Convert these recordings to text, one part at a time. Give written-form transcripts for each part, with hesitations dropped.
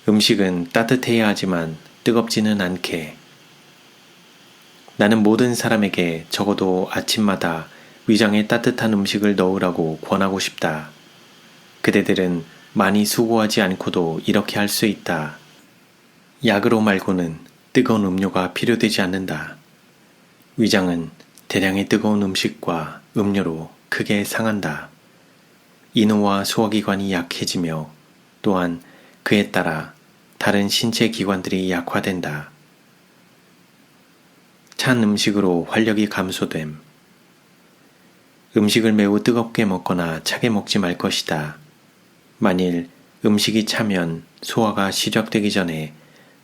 음식은 따뜻해야 하지만 뜨겁지는 않게. 나는 모든 사람에게 적어도 아침마다 위장에 따뜻한 음식을 넣으라고 권하고 싶다. 그대들은 많이 수고하지 않고도 이렇게 할 수 있다. 약으로 말고는 뜨거운 음료가 필요되지 않는다. 위장은 대량의 뜨거운 음식과 음료로 크게 상한다. 인후와 소화기관이 약해지며 또한 그에 따라 다른 신체 기관들이 약화된다. 찬 음식으로 활력이 감소됨. 음식을 매우 뜨겁게 먹거나 차게 먹지 말 것이다. 만일 음식이 차면 소화가 시작되기 전에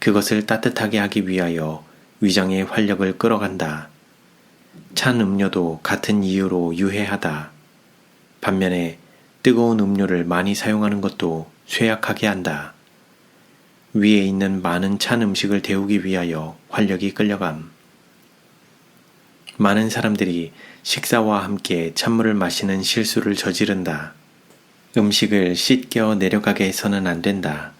그것을 따뜻하게 하기 위하여 위장의 활력을 끌어간다. 찬 음료도 같은 이유로 유해하다. 반면에 뜨거운 음료를 많이 사용하는 것도 쇠약하게 한다. 위에 있는 많은 찬 음식을 데우기 위하여 활력이 끌려감. 많은 사람들이 식사와 함께 찬물을 마시는 실수를 저지른다. 음식을 씻겨 내려가게 해서는 안 된다.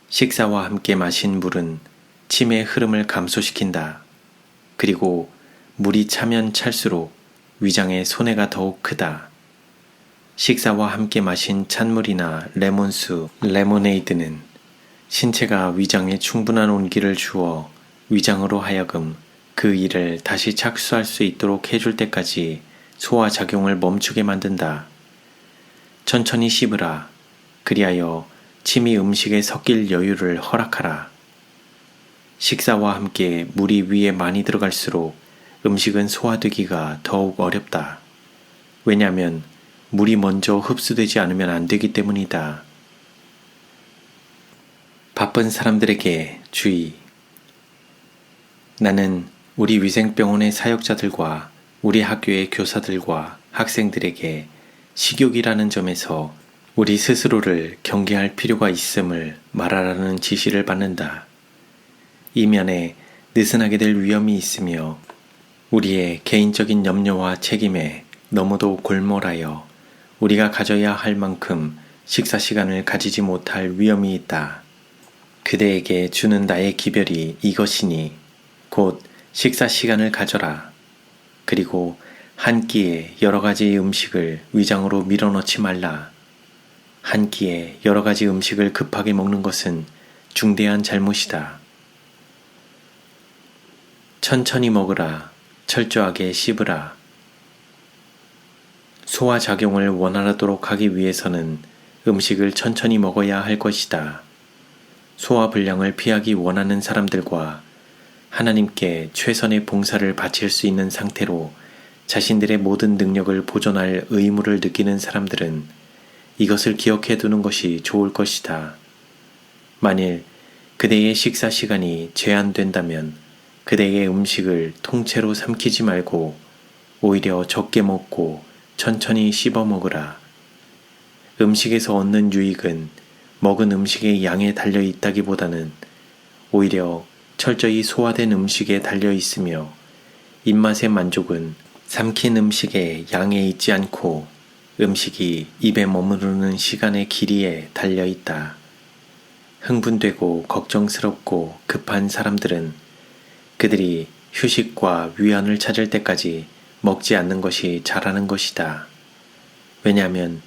식사와 함께 마신 물은 침의 흐름을 감소시킨다. 그리고 물이 차면 찰수록 위장의 손해가 더욱 크다. 식사와 함께 마신 찬물이나 레몬수, 레모네이드는 신체가 위장에 충분한 온기를 주어 위장으로 하여금 그 일을 다시 착수할 수 있도록 해줄 때까지 소화작용을 멈추게 만든다. 천천히 씹으라. 그리하여 침이 음식에 섞일 여유를 허락하라. 식사와 함께 물이 위에 많이 들어갈수록 음식은 소화되기가 더욱 어렵다. 왜냐하면 물이 먼저 흡수되지 않으면 안 되기 때문이다. 바쁜 사람들에게 주의. 나는 우리 위생병원의 사역자들과 우리 학교의 교사들과 학생들에게 식욕이라는 점에서 우리 스스로를 경계할 필요가 있음을 말하라는 지시를 받는다. 이면에 느슨하게 될 위험이 있으며 우리의 개인적인 염려와 책임에 너무도 골몰하여 우리가 가져야 할 만큼 식사 시간을 가지지 못할 위험이 있다. 그대에게 주는 나의 기별이 이것이니 곧 식사 시간을 가져라. 그리고 한 끼에 여러 가지 음식을 위장으로 밀어넣지 말라. 한 끼에 여러 가지 음식을 급하게 먹는 것은 중대한 잘못이다. 천천히 먹으라. 철저하게 씹으라. 소화작용을 원활하도록 하기 위해서는 음식을 천천히 먹어야 할 것이다. 소화불량을 피하기 원하는 사람들과 하나님께 최선의 봉사를 바칠 수 있는 상태로 자신들의 모든 능력을 보존할 의무를 느끼는 사람들은 이것을 기억해 두는 것이 좋을 것이다. 만일 그대의 식사 시간이 제한된다면 그대의 음식을 통째로 삼키지 말고 오히려 적게 먹고 천천히 씹어 먹으라. 음식에서 얻는 유익은 먹은 음식의 양에 달려 있다기보다는 오히려 철저히 소화된 음식에 달려 있으며 입맛의 만족은 삼킨 음식의 양에 있지 않고 음식이 입에 머무르는 시간의 길이에 달려 있다. 흥분되고 걱정스럽고 급한 사람들은 그들이 휴식과 위안을 찾을 때까지 먹지 않는 것이 잘하는 것이다. 왜냐하면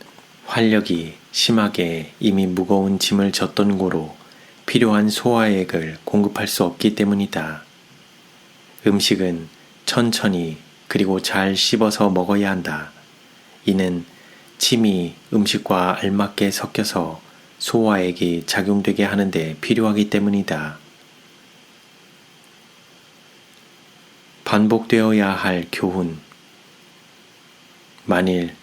활력이 심하게 이미 무거운 짐을 졌던 고로 필요한 소화액을 공급할 수 없기 때문이다. 음식은 천천히 그리고 잘 씹어서 먹어야 한다. 이는 침이 음식과 알맞게 섞여서 소화액이 작용되게 하는데 필요하기 때문이다. 반복되어야 할 교훈. 만일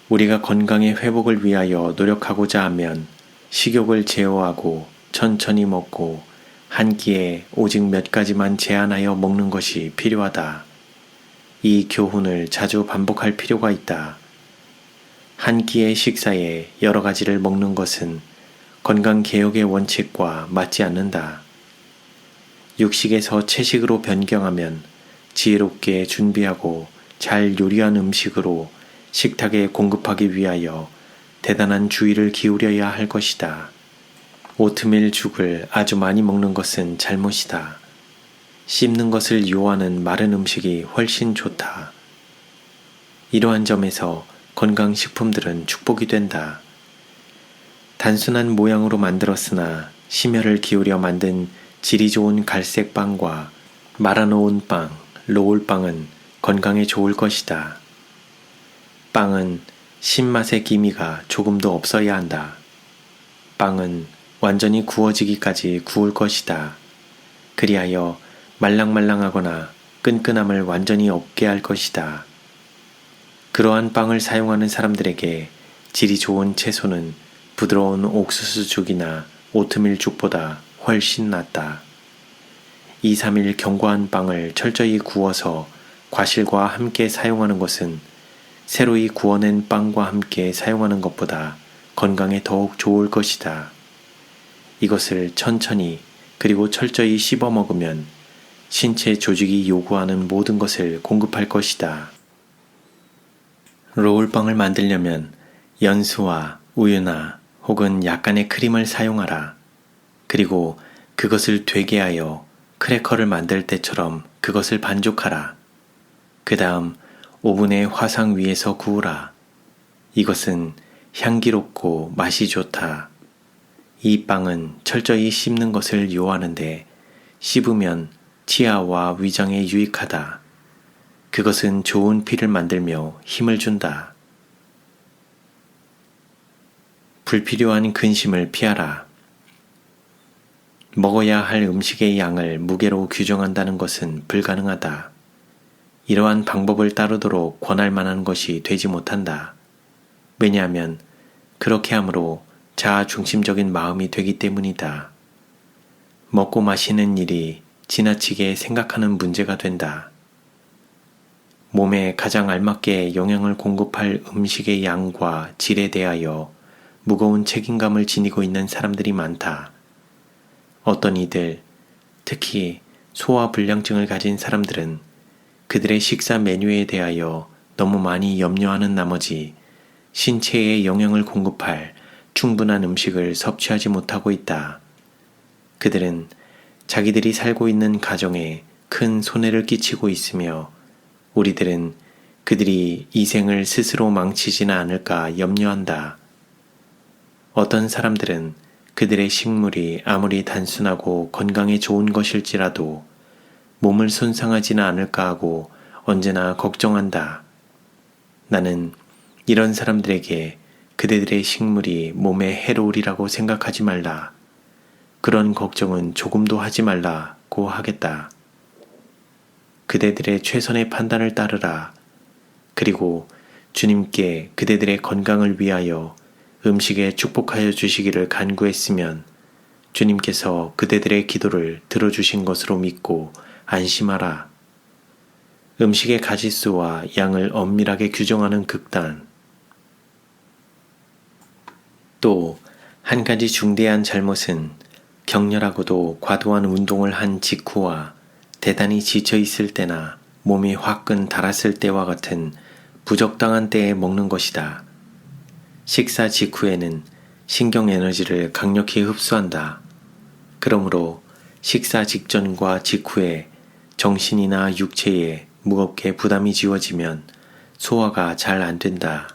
우리가 건강의 회복을 위하여 노력하고자 하면 식욕을 제어하고 천천히 먹고 한 끼에 오직 몇 가지만 제한하여 먹는 것이 필요하다. 이 교훈을 자주 반복할 필요가 있다. 한 끼의 식사에 여러 가지를 먹는 것은 건강개혁의 원칙과 맞지 않는다. 육식에서 채식으로 변경하면 지혜롭게 준비하고 잘 요리한 음식으로 식탁에 공급하기 위하여 대단한 주의를 기울여야 할 것이다. 오트밀 죽을 아주 많이 먹는 것은 잘못이다. 씹는 것을 요하는 마른 음식이 훨씬 좋다. 이러한 점에서 건강식품들은 축복이 된다. 단순한 모양으로 만들었으나 심혈을 기울여 만든 질이 좋은 갈색 빵과 말아놓은 빵, 로울빵은 건강에 좋을 것이다. 빵은 신맛의 기미가 조금도 없어야 한다. 빵은 완전히 구워지기까지 구울 것이다. 그리하여 말랑말랑하거나 끈끈함을 완전히 없게 할 것이다. 그러한 빵을 사용하는 사람들에게 질이 좋은 채소는 부드러운 옥수수죽이나 오트밀죽보다 훨씬 낫다. 2, 3일 견고한 빵을 철저히 구워서 과실과 함께 사용하는 것은 새로이 구워낸 빵과 함께 사용하는 것보다 건강에 더욱 좋을 것이다. 이것을 천천히 그리고 철저히 씹어 먹으면 신체 조직이 요구하는 모든 것을 공급할 것이다. 로울빵을 만들려면 연수와 우유나 혹은 약간의 크림을 사용하라. 그리고 그것을 되게 하여 크래커를 만들 때처럼 그것을 반죽하라. 그 다음 오븐의 화상 위에서 구우라. 이것은 향기롭고 맛이 좋다. 이 빵은 철저히 씹는 것을 요하는데 씹으면 치아와 위장에 유익하다. 그것은 좋은 피를 만들며 힘을 준다. 불필요한 근심을 피하라. 먹어야 할 음식의 양을 무게로 규정한다는 것은 불가능하다. 이러한 방법을 따르도록 권할 만한 것이 되지 못한다. 왜냐하면 그렇게 함으로 자아 중심적인 마음이 되기 때문이다. 먹고 마시는 일이 지나치게 생각하는 문제가 된다. 몸에 가장 알맞게 영양을 공급할 음식의 양과 질에 대하여 무거운 책임감을 지니고 있는 사람들이 많다. 어떤 이들, 특히 소화불량증을 가진 사람들은 그들의 식사 메뉴에 대하여 너무 많이 염려하는 나머지 신체에 영양을 공급할 충분한 음식을 섭취하지 못하고 있다. 그들은 자기들이 살고 있는 가정에 큰 손해를 끼치고 있으며 우리들은 그들이 이 생을 스스로 망치지는 않을까 염려한다. 어떤 사람들은 그들의 식물이 아무리 단순하고 건강에 좋은 것일지라도 몸을 손상하지는 않을까 하고 언제나 걱정한다. 나는 이런 사람들에게 그대들의 식물이 몸에 해로우리라고 생각하지 말라. 그런 걱정은 조금도 하지 말라고 하겠다. 그대들의 최선의 판단을 따르라. 그리고 주님께 그대들의 건강을 위하여 음식에 축복하여 주시기를 간구했으면 주님께서 그대들의 기도를 들어주신 것으로 믿고 안심하라. 음식의 가짓수와 양을 엄밀하게 규정하는 극단. 또 한 가지 중대한 잘못은 격렬하고도 과도한 운동을 한 직후와 대단히 지쳐 있을 때나 몸이 화끈 달았을 때와 같은 부적당한 때에 먹는 것이다. 식사 직후에는 신경 에너지를 강력히 흡수한다. 그러므로 식사 직전과 직후에 정신이나 육체에 무겁게 부담이 지워지면 소화가 잘 안 된다.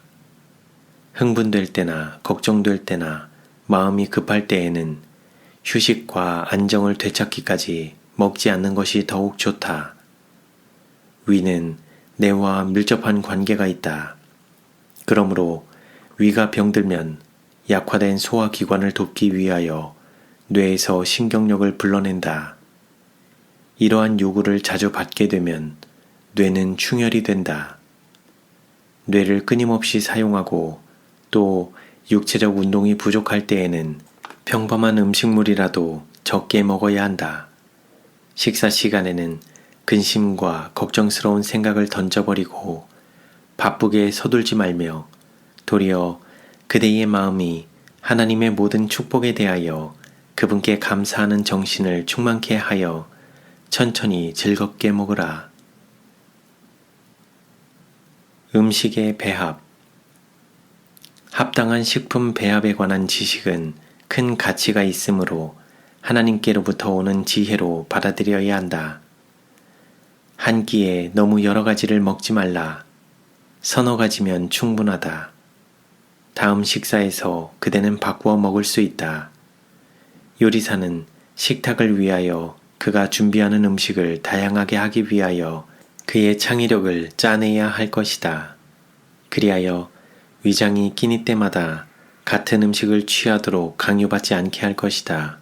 흥분될 때나 걱정될 때나 마음이 급할 때에는 휴식과 안정을 되찾기까지 먹지 않는 것이 더욱 좋다. 위는 뇌와 밀접한 관계가 있다. 그러므로 위가 병들면 약화된 소화기관을 돕기 위하여 뇌에서 신경력을 불러낸다. 이러한 요구를 자주 받게 되면 뇌는 충혈이 된다. 뇌를 끊임없이 사용하고 또 육체적 운동이 부족할 때에는 평범한 음식물이라도 적게 먹어야 한다. 식사 시간에는 근심과 걱정스러운 생각을 던져버리고 바쁘게 서둘지 말며 도리어 그대의 마음이 하나님의 모든 축복에 대하여 그분께 감사하는 정신을 충만케 하여 천천히 즐겁게 먹으라. 음식의 배합. 합당한 식품 배합에 관한 지식은 큰 가치가 있으므로 하나님께로부터 오는 지혜로 받아들여야 한다. 한 끼에 너무 여러 가지를 먹지 말라. 서너 가지면 충분하다. 다음 식사에서 그대는 바꾸어 먹을 수 있다. 요리사는 식탁을 위하여 그가 준비하는 음식을 다양하게 하기 위하여 그의 창의력을 짜내야 할 것이다. 그리하여 위장이 끼니 때마다 같은 음식을 취하도록 강요받지 않게 할 것이다.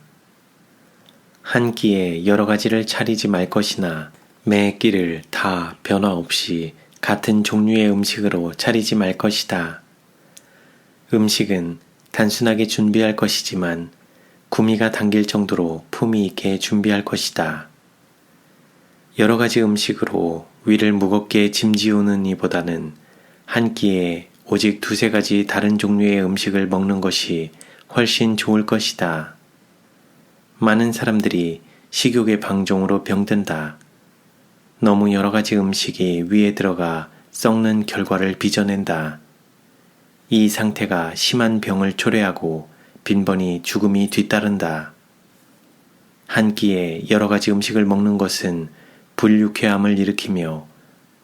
한 끼에 여러 가지를 차리지 말 것이나 매 끼를 다 변화 없이 같은 종류의 음식으로 차리지 말 것이다. 음식은 단순하게 준비할 것이지만 구미가 당길 정도로 품위 있게 준비할 것이다. 여러 가지 음식으로 위를 무겁게 짐지우는 이보다는 한 끼에 오직 두세 가지 다른 종류의 음식을 먹는 것이 훨씬 좋을 것이다. 많은 사람들이 식욕의 방종으로 병든다. 너무 여러 가지 음식이 위에 들어가 썩는 결과를 빚어낸다. 이 상태가 심한 병을 초래하고 빈번히 죽음이 뒤따른다. 한 끼에 여러 가지 음식을 먹는 것은 불유쾌함을 일으키며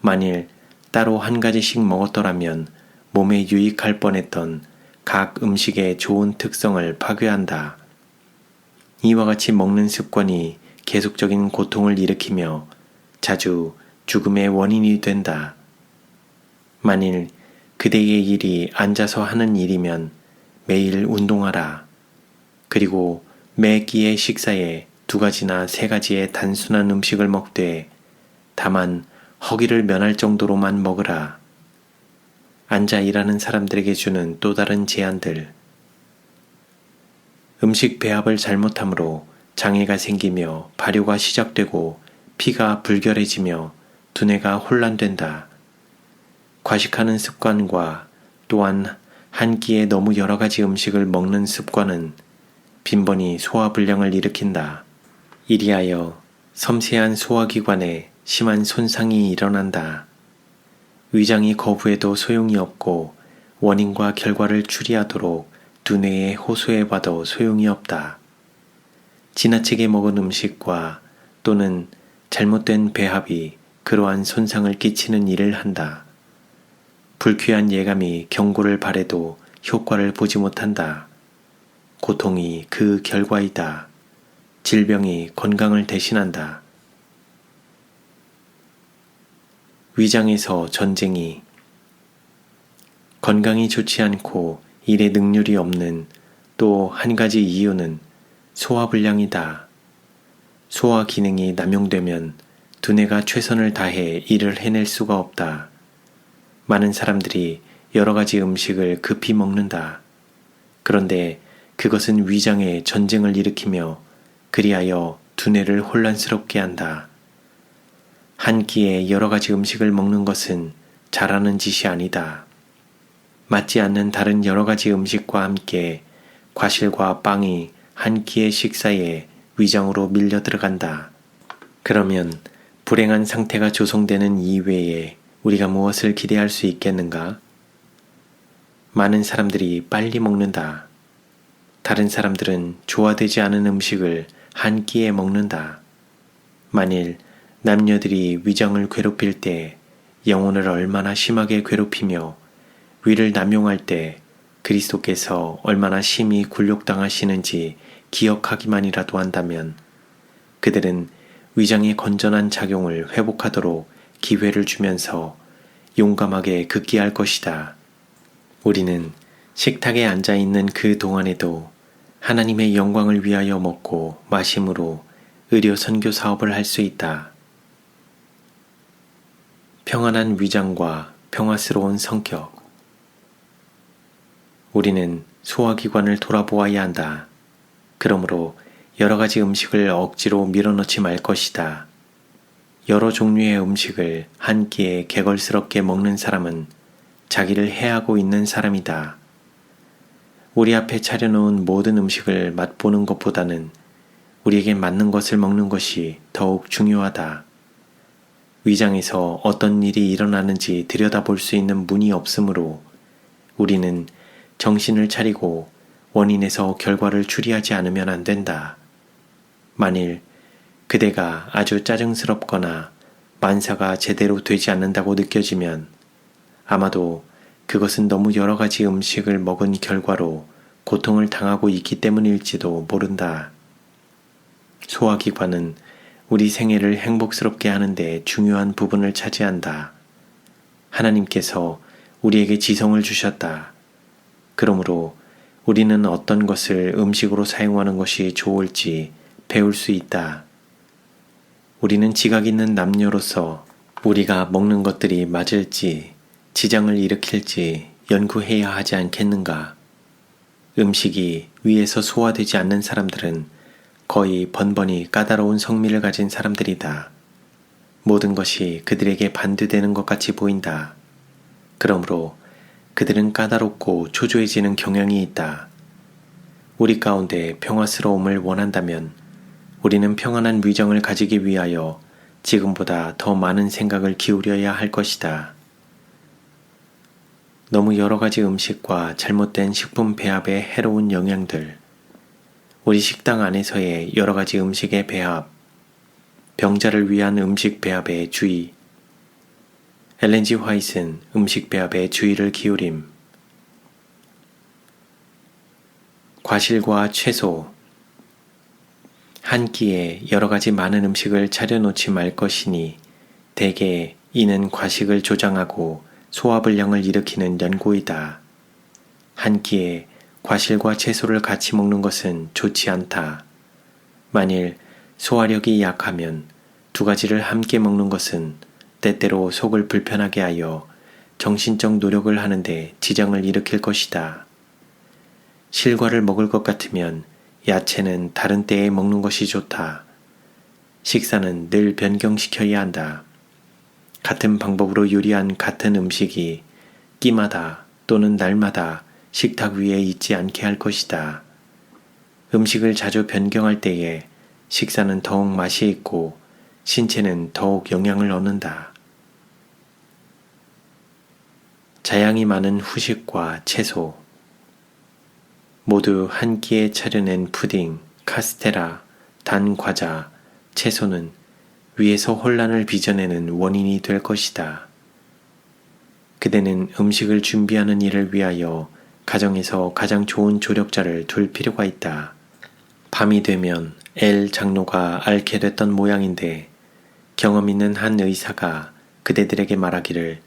만일 따로 한 가지씩 먹었더라면 몸에 유익할 뻔했던 각 음식의 좋은 특성을 파괴한다. 이와 같이 먹는 습관이 계속적인 고통을 일으키며 자주 죽음의 원인이 된다. 만일 그대의 일이 앉아서 하는 일이면 매일 운동하라. 그리고 매 끼의 식사에 2가지나 3가지의 단순한 음식을 먹되 다만 허기를 면할 정도로만 먹으라. 앉아 일하는 사람들에게 주는 또 다른 제안들. 음식 배합을 잘못함으로 장애가 생기며 발효가 시작되고 피가 불결해지며 두뇌가 혼란된다. 과식하는 습관과 또한 한 끼에 너무 여러 가지 음식을 먹는 습관은 빈번히 소화불량을 일으킨다. 이리하여 섬세한 소화기관에 심한 손상이 일어난다. 위장이 거부해도 소용이 없고 원인과 결과를 추리하도록 두뇌에 호소해봐도 소용이 없다. 지나치게 먹은 음식과 또는 잘못된 배합이 그러한 손상을 끼치는 일을 한다. 불쾌한 예감이 경고를 바래도 효과를 보지 못한다. 고통이 그 결과이다. 질병이 건강을 대신한다. 위장에서 전쟁이 건강이 좋지 않고 일에 능률이 없는 또 한 가지 이유는 소화불량이다. 소화 기능이 남용되면 두뇌가 최선을 다해 일을 해낼 수가 없다. 많은 사람들이 여러 가지 음식을 급히 먹는다. 그런데 그것은 위장에 전쟁을 일으키며 그리하여 두뇌를 혼란스럽게 한다. 한 끼에 여러 가지 음식을 먹는 것은 잘하는 짓이 아니다. 맞지 않는 다른 여러 가지 음식과 함께 과실과 빵이 한 끼의 식사에 위장으로 밀려 들어간다. 그러면 불행한 상태가 조성되는 이외에 우리가 무엇을 기대할 수 있겠는가? 많은 사람들이 빨리 먹는다. 다른 사람들은 조화되지 않은 음식을 한 끼에 먹는다. 만일 남녀들이 위장을 괴롭힐 때 영혼을 얼마나 심하게 괴롭히며 위를 남용할 때 그리스도께서 얼마나 심히 굴욕당하시는지 기억하기만이라도 한다면 그들은 위장의 건전한 작용을 회복하도록 기회를 주면서 용감하게 극기할 것이다. 우리는 식탁에 앉아 있는 그 동안에도 하나님의 영광을 위하여 먹고 마심으로 의료 선교 사업을 할 수 있다. 평안한 위장과 평화스러운 성격. 우리는 소화기관을 돌아보아야 한다. 그러므로 여러 가지 음식을 억지로 밀어넣지 말 것이다. 여러 종류의 음식을 한 끼에 개걸스럽게 먹는 사람은 자기를 해하고 있는 사람이다. 우리 앞에 차려놓은 모든 음식을 맛보는 것보다는 우리에게 맞는 것을 먹는 것이 더욱 중요하다. 위장에서 어떤 일이 일어나는지 들여다볼 수 있는 문이 없으므로 우리는 정신을 차리고 원인에서 결과를 추리하지 않으면 안 된다. 만일 그대가 아주 짜증스럽거나 만사가 제대로 되지 않는다고 느껴지면 아마도 그것은 너무 여러 가지 음식을 먹은 결과로 고통을 당하고 있기 때문일지도 모른다. 소화기관은 우리 생애를 행복스럽게 하는데 중요한 부분을 차지한다. 하나님께서 우리에게 지성을 주셨다. 그러므로 우리는 어떤 것을 음식으로 사용하는 것이 좋을지 배울 수 있다. 우리는 지각 있는 남녀로서 우리가 먹는 것들이 맞을지 지장을 일으킬지 연구해야 하지 않겠는가? 음식이 위에서 소화되지 않는 사람들은 거의 번번이 까다로운 성미를 가진 사람들이다. 모든 것이 그들에게 반대되는 것 같이 보인다. 그러므로 그들은 까다롭고 초조해지는 경향이 있다. 우리 가운데 평화스러움을 원한다면 우리는 평안한 위정을 가지기 위하여 지금보다 더 많은 생각을 기울여야 할 것이다. 너무 여러 가지 음식과 잘못된 식품 배합의 해로운 영향들, 우리 식당 안에서의 여러 가지 음식의 배합, 병자를 위한 음식 배합의 주의, 엘렌 지 화이트는 음식 배합에 주의를 기울임. 과실과 채소. 한 끼에 여러 가지 많은 음식을 차려놓지 말 것이니 대개 이는 과식을 조장하고 소화불량을 일으키는 연고이다. 한 끼에 과실과 채소를 같이 먹는 것은 좋지 않다. 만일 소화력이 약하면 두 가지를 함께 먹는 것은 때때로 속을 불편하게 하여 정신적 노력을 하는데 지장을 일으킬 것이다. 실과를 먹을 것 같으면 야채는 다른 때에 먹는 것이 좋다. 식사는 늘 변경시켜야 한다. 같은 방법으로 요리한 같은 음식이 끼마다 또는 날마다 식탁 위에 있지 않게 할 것이다. 음식을 자주 변경할 때에 식사는 더욱 맛이 있고 신체는 더욱 영향을 얻는다. 자양이 많은 후식과 채소. 모두 한 끼에 차려낸 푸딩, 카스테라, 단 과자, 채소는 위에서 혼란을 빚어내는 원인이 될 것이다. 그대는 음식을 준비하는 일을 위하여 가정에서 가장 좋은 조력자를 둘 필요가 있다. 밤이 되면 엘 장로가 앓게 됐던 모양인데 경험 있는 한 의사가 그대들에게 말하기를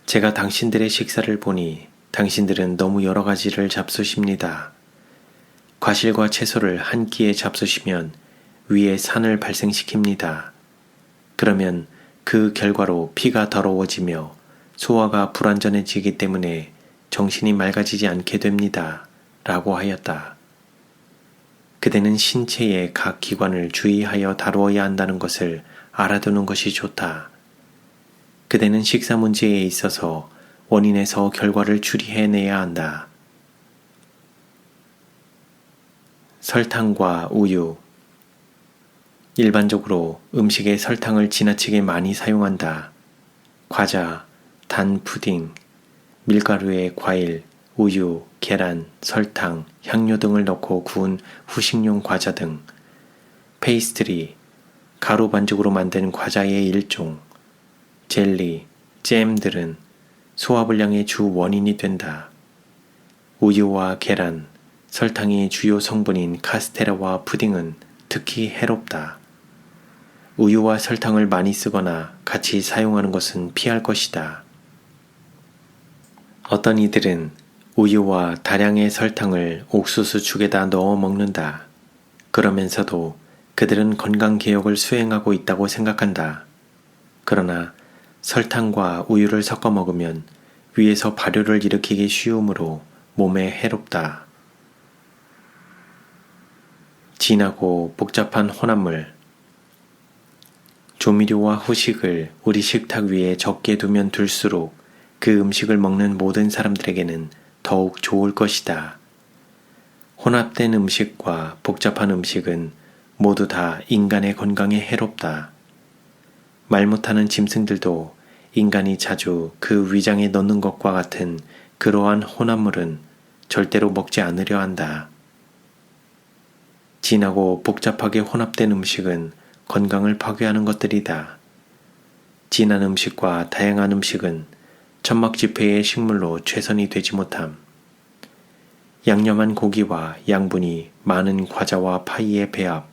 제가 당신들의 식사를 보니 당신들은 너무 여러 가지를 잡수십니다. 과실과 채소를 한 끼에 잡수시면 위에 산을 발생시킵니다. 그러면 그 결과로 피가 더러워지며 소화가 불완전해지기 때문에 정신이 맑아지지 않게 됩니다. 라고 하였다. 그대는 신체의 각 기관을 주의하여 다루어야 한다는 것을 알아두는 것이 좋다. 그대는 식사 문제에 있어서 원인에서 결과를 추리해내야 한다. 설탕과 우유. 일반적으로 음식에 설탕을 지나치게 많이 사용한다. 과자, 단 푸딩, 밀가루에 과일, 우유, 계란, 설탕, 향료 등을 넣고 구운 후식용 과자 등, 페이스트리, 가루 반죽으로 만든 과자의 일종, 젤리, 잼들은 소화불량의 주 원인이 된다. 우유와 계란, 설탕이 주요 성분인 카스테라와 푸딩은 특히 해롭다. 우유와 설탕을 많이 쓰거나 같이 사용하는 것은 피할 것이다. 어떤 이들은 우유와 다량의 설탕을 옥수수 죽에다 넣어 먹는다. 그러면서도 그들은 건강개혁을 수행하고 있다고 생각한다. 그러나 설탕과 우유를 섞어 먹으면 위에서 발효를 일으키기 쉬우므로 몸에 해롭다. 진하고 복잡한 혼합물. 조미료와 후식을 우리 식탁 위에 적게 두면 둘수록 그 음식을 먹는 모든 사람들에게는 더욱 좋을 것이다. 혼합된 음식과 복잡한 음식은 모두 다 인간의 건강에 해롭다. 말 못하는 짐승들도 인간이 자주 그 위장에 넣는 것과 같은 그러한 혼합물은 절대로 먹지 않으려 한다. 진하고 복잡하게 혼합된 음식은 건강을 파괴하는 것들이다. 진한 음식과 다양한 음식은 천막지폐의 식물로 최선이 되지 못함. 양념한 고기와 양분이 많은 과자와 파이의 배합,